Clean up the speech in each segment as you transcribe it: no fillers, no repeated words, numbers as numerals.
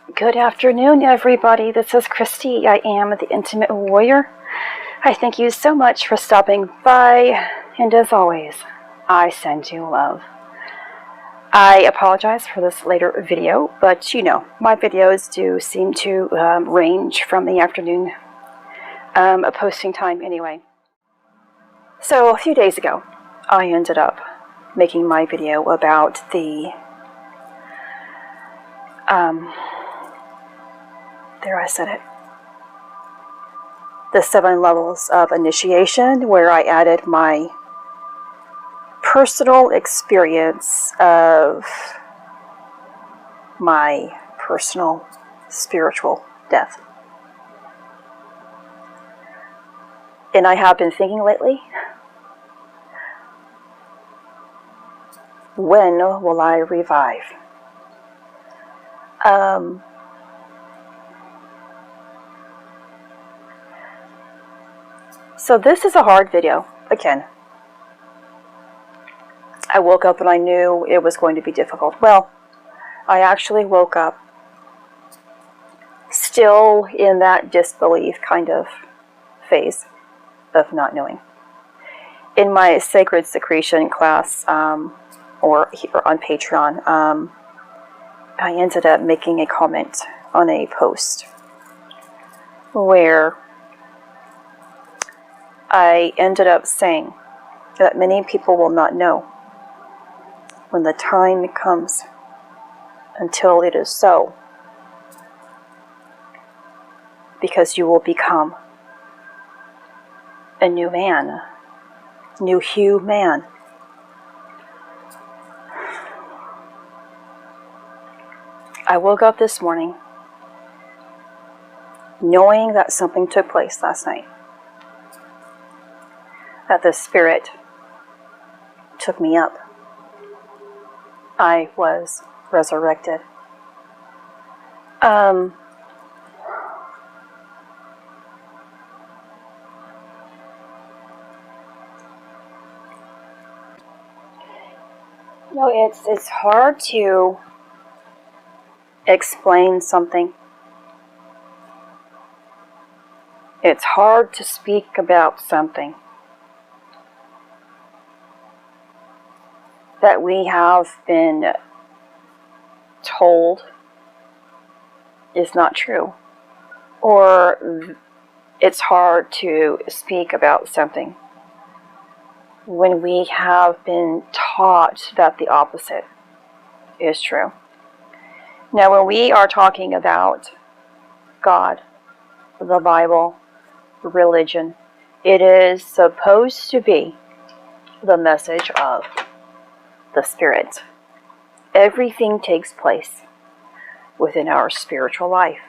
Good afternoon, everybody. This is Christy. I am the Intimate Warrior. I thank you so much for stopping by, and as always, I send you love. I apologize for this later video, but you know, my videos do seem to range from the afternoon posting time anyway. So a few days ago, I ended up making my video about the the 7 levels of initiation, where I added my personal experience of my personal spiritual death. And I have been thinking lately, when will I revive? So this is a hard video. Again, I woke up and I knew it was going to be difficult. Well, I actually woke up still in that disbelief kind of phase of not knowing. In my Sacred Secretion class, or here on Patreon, I ended up making a comment on a post where I ended up saying that many people will not know when the time comes until it is so, because you will become a new man, new hue man. I woke up this morning knowing that something took place last night, that the Spirit took me up. I was resurrected. It's hard to explain something. It's hard to speak about something that we have been told is not true. Or it's hard to speak about something when we have been taught that the opposite is true. Now, when we are talking about God, the Bible, religion, it is supposed to be the message of the Spirit. Everything takes place within our spiritual life,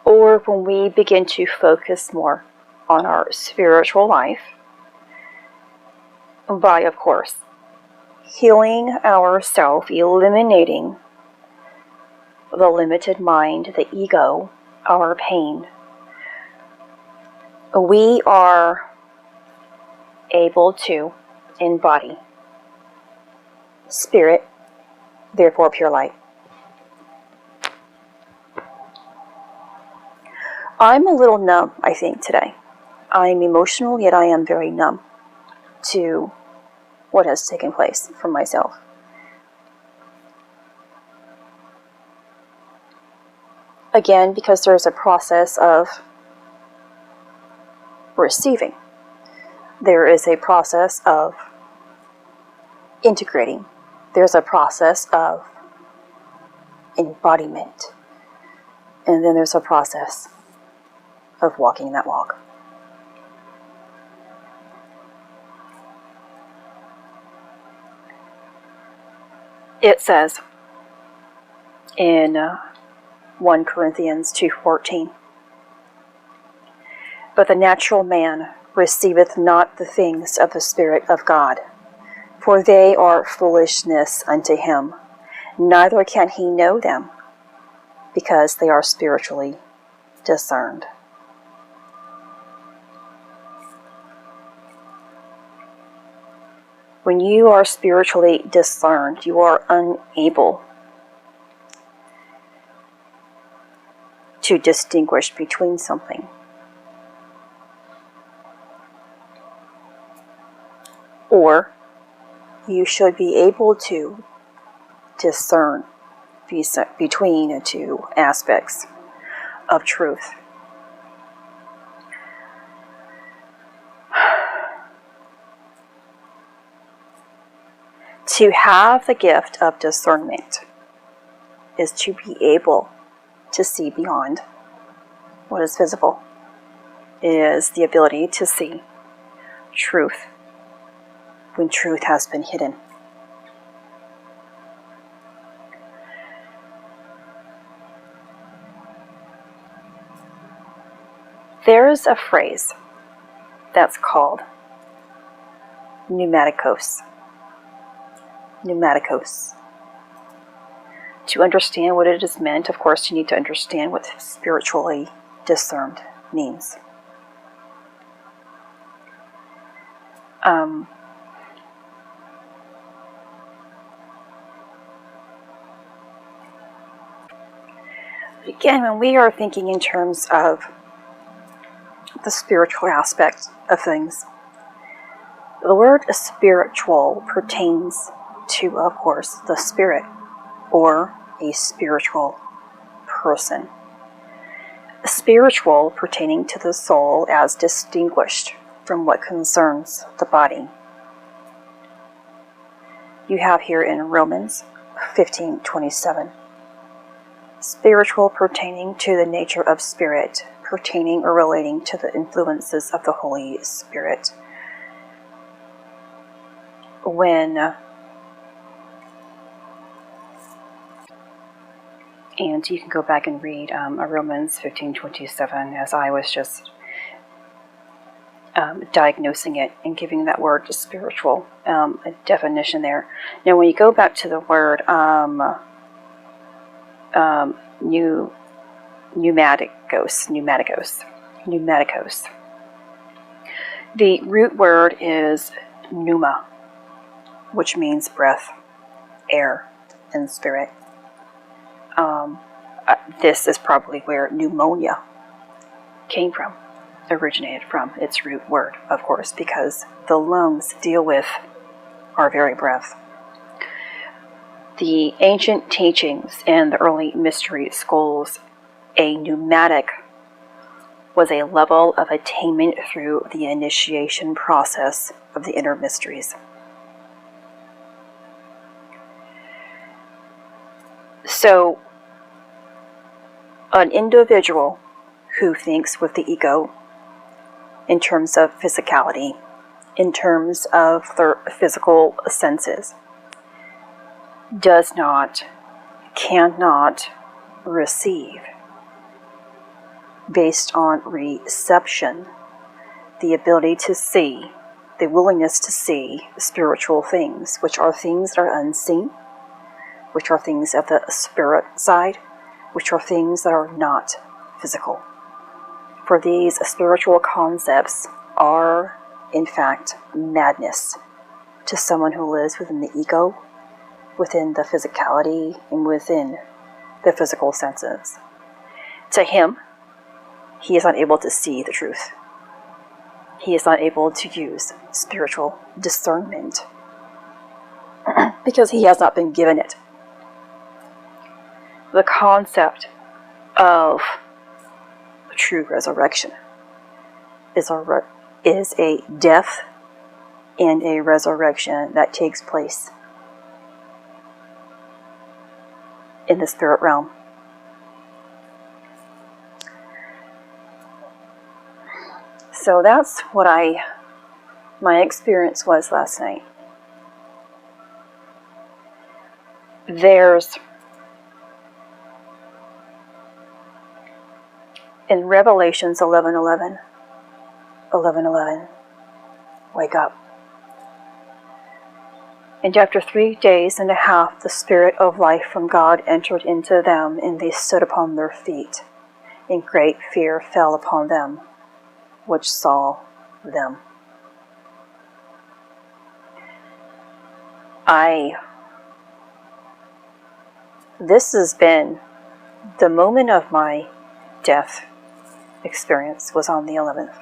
or when we begin to focus more on our spiritual life by, of course, healing ourselves, eliminating the limited mind, the ego, our pain. We are able to embody Spirit, therefore pure light. I'm a little numb, I think, today. I'm emotional, yet I am very numb to what has taken place for myself. Again, because there's a process of receiving. There is a process of integrating. There's a process of embodiment. And then there's a process of walking that walk. It says in 1 Corinthians 2:14, "But the natural man receiveth not the things of the Spirit of God, for they are foolishness unto him, neither can he know them, because they are spiritually discerned." When you are spiritually discerned, you are unable to distinguish between something. Or you should be able to discern between the two aspects of truth. To have the gift of discernment is to be able to see beyond what is visible. It is the ability to see truth when truth has been hidden. There is a phrase that's called pneumaticos. Pneumaticos. To understand what it is meant, of course, you need to understand what spiritually discerned means. Again, when we are thinking in terms of the spiritual aspect of things, the word spiritual pertains to, of course, the spirit or a spiritual person. Spiritual pertaining to the soul as distinguished from what concerns the body. You have here in Romans 15:27. Spiritual pertaining to the nature of spirit, pertaining or relating to the influences of the Holy Spirit. And you can go back and read Romans 15:27 as I was just diagnosing it and giving that word spiritual a definition there. Now when you go back to the word pneumaticos. The root word is pneuma, which means breath, air, and spirit. This is probably where pneumonia originated from, its root word, of course, because the lungs deal with our very breath. The ancient teachings and the early mystery schools, a pneumatic was a level of attainment through the initiation process of the inner mysteries. So, an individual who thinks with the ego in terms of physicality, in terms of their physical senses, cannot receive, based on reception, the ability to see, the willingness to see spiritual things, which are things that are unseen, which are things of the spirit side, which are things that are not physical. For these spiritual concepts are, in fact, madness to someone who lives within the ego, within the physicality, and within the physical senses. To him, he is not able to see the truth. He is not able to use spiritual discernment because he has not been given it. The concept of a true resurrection is a death and a resurrection that takes place in the spirit realm. So that's what my experience was last night. There's, in Revelations 11:11, wake up. And after 3 days and a half, the Spirit of life from God entered into them, and they stood upon their feet, and great fear fell upon them which saw them. This has been the moment of my death experience was on the 11th.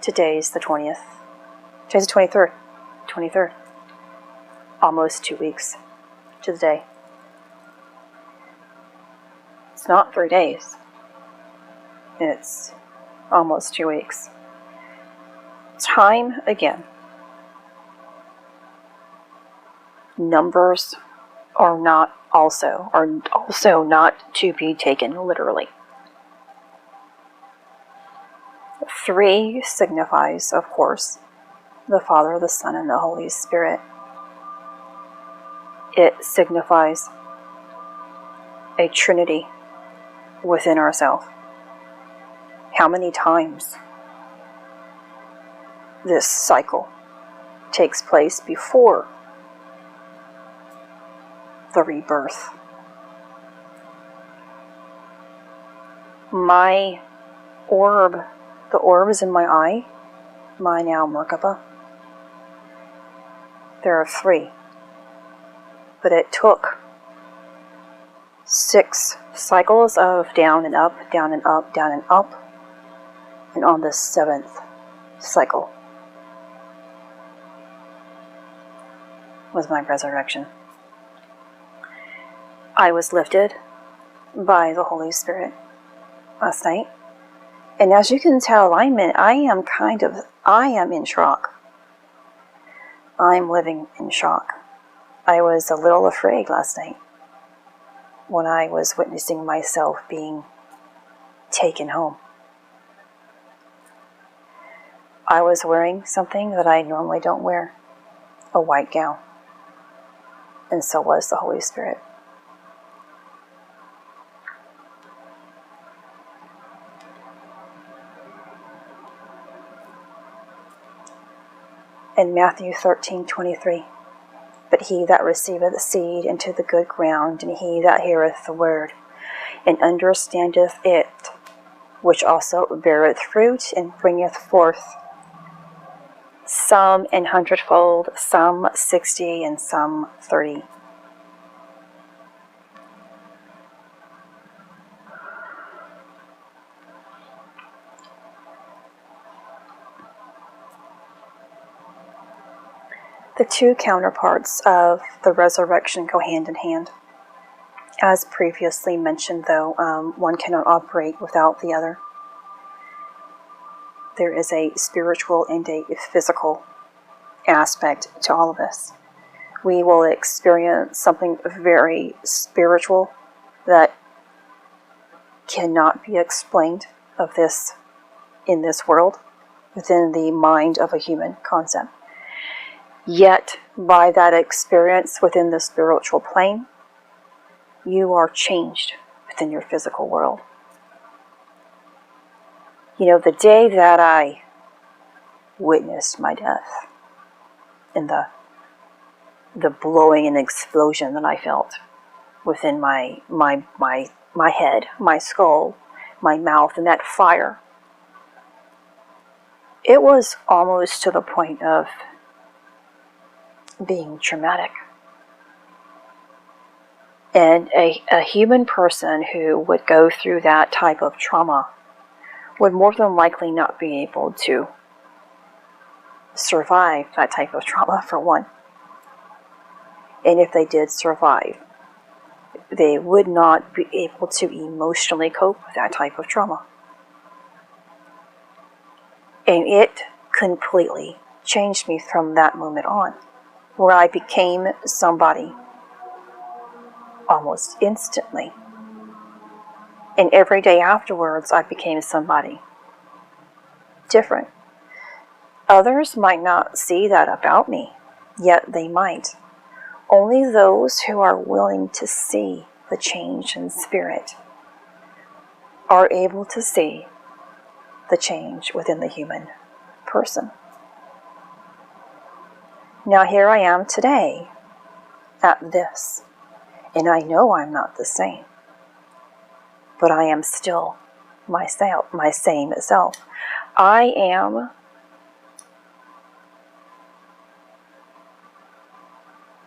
Today's the 20th. Today's the 23rd. 23rd. Almost 2 weeks to the day. It's not 3 days. It's almost 2 weeks. Time again. Numbers are also not to be taken literally. 3 signifies, of course, the Father, the Son, and the Holy Spirit. It signifies a Trinity within ourselves. How many times this cycle takes place before the rebirth? My orb, the orbs in my eye, my now Merkaba, there are 3. But it took 6 cycles of down and up, down and up, down and up. And on the 7th cycle was my resurrection. I was lifted by the Holy Spirit last night. And as you can tell, I am in shock. I'm living in shock. I was a little afraid last night when I was witnessing myself being taken home. I was wearing something that I normally don't wear, a white gown, and so was the Holy Spirit. In Matthew 13:23, but he that receiveth the seed into the good ground, and he that heareth the word, and understandeth it, which also beareth fruit, and bringeth forth some an 100-fold, some 60, and some 30. The 2 counterparts of the resurrection go hand in hand. As previously mentioned, though, one cannot operate without the other. There is a spiritual and a physical aspect to all of this. We will experience something very spiritual that cannot be explained in this world within the mind of a human concept. Yet, by that experience within the spiritual plane, you are changed within your physical world. You know, the day that I witnessed my death and the blowing and explosion that I felt within my head, my skull, my mouth, and that fire, it was almost to the point of being traumatic. And a human person who would go through that type of trauma would more than likely not be able to survive that type of trauma, for one. And if they did survive, they would not be able to emotionally cope with that type of trauma. And it completely changed me from that moment on, where I became somebody almost instantly. And every day afterwards, I became somebody different. Others might not see that about me, yet they might. Only those who are willing to see the change in spirit are able to see the change within the human person. Now here I am today at this, and I know I'm not the same, but I am still myself, my same self. I am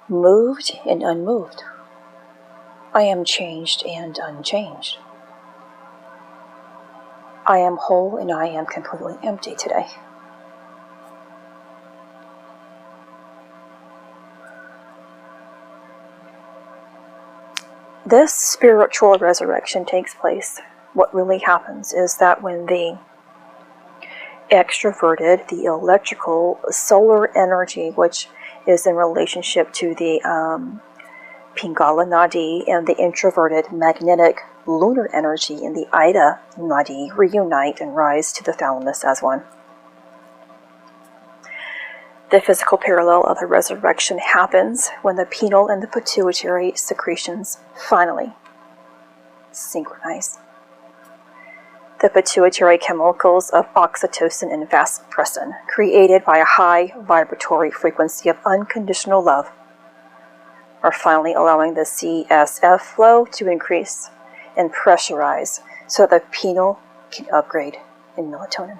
moved and unmoved. I am changed and unchanged. I am whole and I am completely empty today. This spiritual resurrection takes place. What really happens is that when the extroverted, the electrical solar energy, which is in relationship to the Pingala Nadi, and the introverted magnetic lunar energy in the Ida Nadi reunite and rise to the thalamus as one. The physical parallel of the resurrection happens when the pineal and the pituitary secretions finally synchronize. The pituitary chemicals of oxytocin and vasopressin, created by a high vibratory frequency of unconditional love, are finally allowing the CSF flow to increase and pressurize so that the pineal can upgrade in melatonin.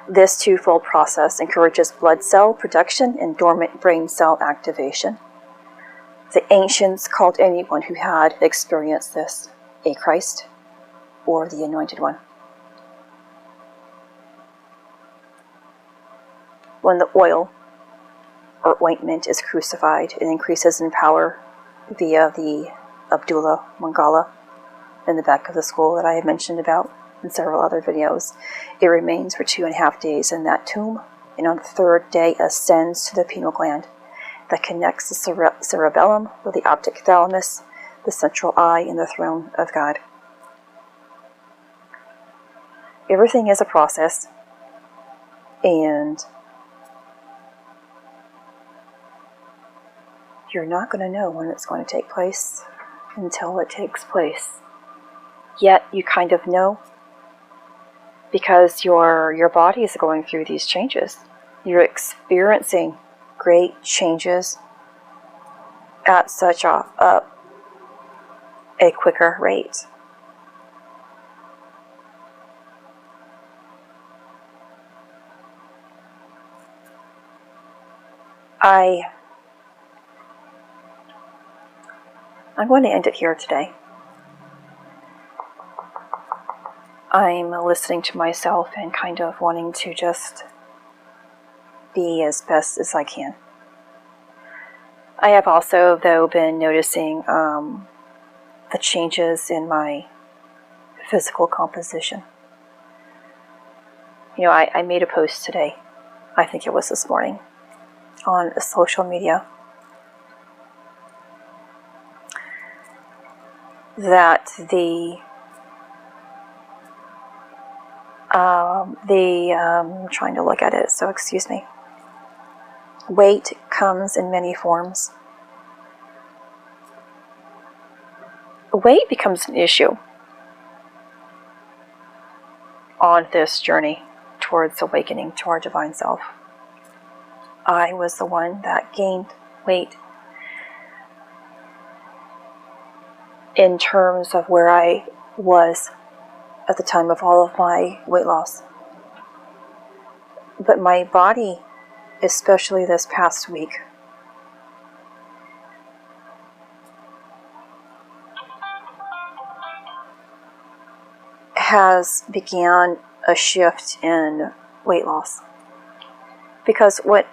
This twofold process encourages blood cell production and dormant brain cell activation. The ancients called anyone who had experienced this a Christ or the Anointed One. When the oil or ointment is crucified, it increases in power via the Abdullah Mangala in the back of the skull that I have mentioned about in several other videos. It remains for 2.5 days in that tomb, and on the third day ascends to the pineal gland that connects the cerebellum with the optic thalamus, the central eye, and the throne of God. Everything is a process, and you're not going to know when it's going to take place until it takes place. Yet you kind of know, because your body is going through these changes. You're experiencing great changes at such a quicker rate. I'm going to end it here today. I'm listening to myself and kind of wanting to just be as best as I can. I have also, though, been noticing the changes in my physical composition. You know, I made a post today, I think it was this morning, on social media, that I'm trying to look at it, so excuse me. Weight comes in many forms. Weight becomes an issue on this journey towards awakening to our divine self. I was the one that gained weight in terms of where I was at the time of all of my weight loss. But my body, especially this past week, has began a shift in weight loss. Because what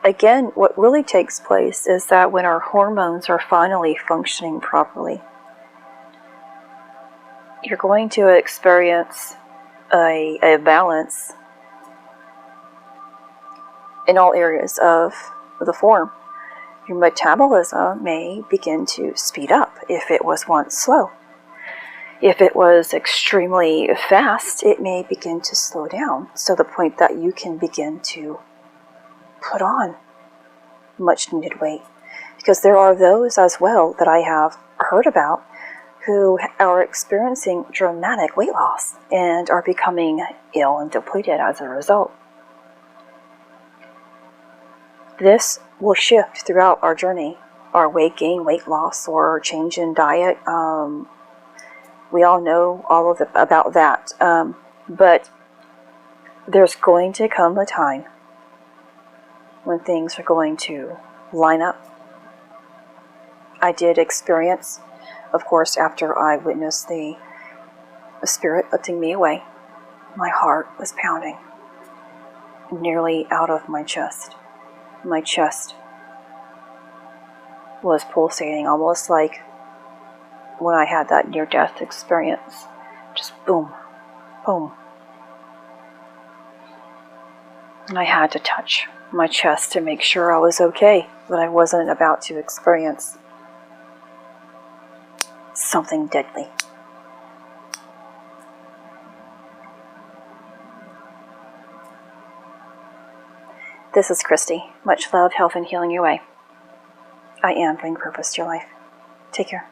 really takes place is that when our hormones are finally functioning properly, you're going to experience a balance in all areas of the form. Your metabolism may begin to speed up if it was once slow. If it was extremely fast, it may begin to slow down, so the point that you can begin to put on much needed weight. Because there are those as well that I have heard about who are experiencing dramatic weight loss and are becoming ill and depleted as a result. This will shift throughout our journey, our weight gain, weight loss, or change in diet. We all know all of about that. But there's going to come a time when things are going to line up. I did experience, of course, after I witnessed the spirit lifting me away, my heart was pounding nearly out of my chest. My chest was pulsating, almost like when I had that near-death experience. Just boom, boom. And I had to touch my chest to make sure I was okay, that I wasn't about to experience something deadly. This is Christy. Much love, health, and healing your way. I am bringing purpose to your life. Take care.